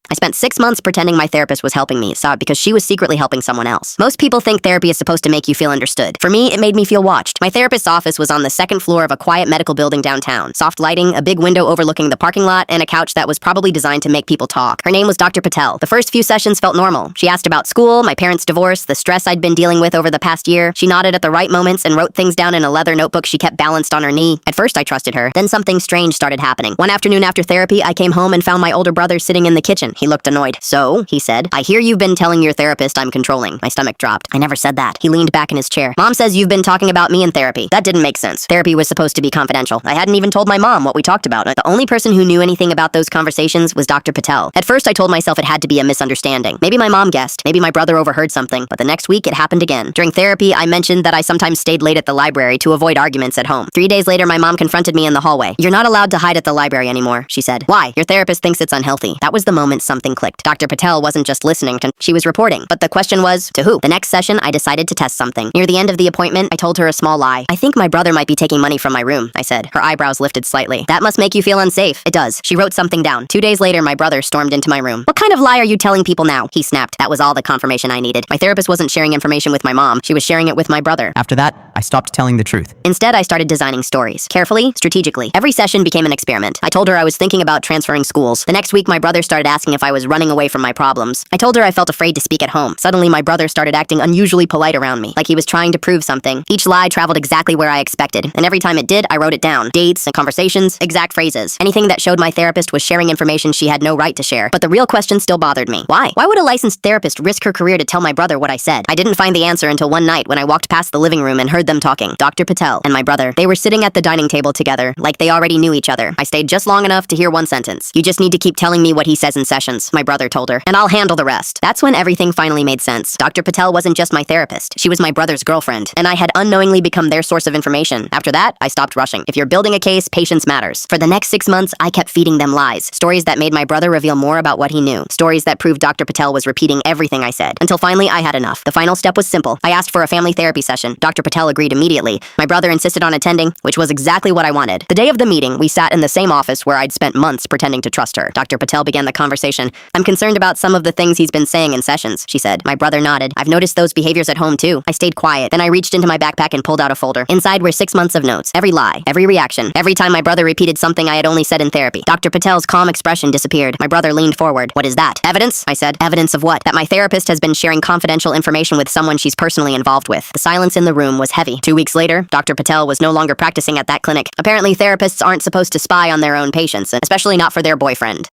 I spent 6 months pretending my therapist was helping me, saw it because she was secretly helping someone else. Most people think therapy is supposed to make you feel understood. For me, it made me feel watched. My therapist's office was on the second floor of a quiet medical building downtown. Soft lighting, a big window overlooking the parking lot, and a couch that was probably designed to make people talk. Her name was Dr. Patel. The first few sessions felt normal. She asked about school, my parents' divorce, the stress I'd been dealing with over the past year. She nodded at the right moments and wrote things down in a leather notebook she kept balanced on her knee. At first, I trusted her. Then something strange started happening. One afternoon after therapy, I came home and found my older brother sitting in the kitchen. He looked annoyed. "So," he said, "I hear you've been telling your therapist I'm controlling." My stomach dropped. "I never said that." He leaned back in his chair. "Mom says you've been talking about me in therapy." That didn't make sense. Therapy was supposed to be confidential. I hadn't even told my mom what we talked about. The only person who knew anything about those conversations was Dr. Patel. At first, I told myself it had to be a misunderstanding. Maybe my mom guessed. Maybe my brother overheard something. But the next week, it happened again. During therapy, I mentioned that I sometimes stayed late at the library to avoid arguments at home. 3 days later, my mom confronted me in the hallway. "You're not allowed to hide at the library anymore," she said. "Why? Your therapist thinks it's unhealthy." That was the moment something clicked. Dr. Patel wasn't just listening to, she was reporting. But the question was, to who? The next session, I decided to test something. Near the end of the appointment, I told her a small lie. "I think my brother might be taking money from my room," I said. Her eyebrows lifted slightly. "That must make you feel unsafe." "It does." She wrote something down. 2 days later, my brother stormed into my room. "What kind of lie are you telling people now?" He snapped. That was all the confirmation I needed. My therapist wasn't sharing information with my mom. She was sharing it with my brother. After that, I stopped telling the truth. Instead, I started designing stories. Carefully, strategically. Every session became an experiment. I told her I was thinking about transferring schools. The next week, my brother started asking if I was running away from my problems. I told her I felt afraid to speak at home. Suddenly, my brother started acting unusually polite around me, like he was trying to prove something. Each lie traveled exactly where I expected, and every time it did, I wrote it down. Dates and conversations, exact phrases. Anything that showed my therapist was sharing information she had no right to share. But the real question still bothered me. Why? Why would a licensed therapist risk her career to tell my brother what I said? I didn't find the answer until one night when I walked past the living room and heard them talking. Dr. Patel and my brother. They were sitting at the dining table together, like they already knew each other. I stayed just long enough to hear one sentence. "You just need to keep telling me what he says in sessions," my brother told her, "and I'll handle the rest." That's when everything finally made sense. Dr. Patel wasn't just my therapist. She was my brother's girlfriend, and I had unknowingly become their source of information. After that, I stopped rushing. If you're building a case, patience matters. For the next 6 months, I kept feeding them lies. Stories that made my brother reveal more about what he knew. Stories that proved Dr. Patel was repeating everything I said. Until finally, I had enough. The final step was simple. I asked for a family therapy session. Dr. Patel agreed immediately. My brother insisted on attending, which was exactly what I wanted. The day of the meeting, we sat in the same office where I'd spent months pretending to trust her. Dr. Patel began the conversation. "I'm concerned about some of the things he's been saying in sessions," she said. My brother nodded. "I've noticed those behaviors at home too." I stayed quiet. Then I reached into my backpack and pulled out a folder. Inside were 6 months of notes. Every lie, every reaction, every time my brother repeated something I had only said in therapy. Dr. Patel's calm expression disappeared. My brother leaned forward. "What is that?" "Evidence," I said. "Evidence of what?" "That my therapist has been sharing confidential information with someone she's personally involved with." The silence in the room was heavy. 2 weeks later, Dr. Patel was no longer practicing at that clinic. Apparently, therapists aren't supposed to spy on their own patients, especially not for their boyfriend.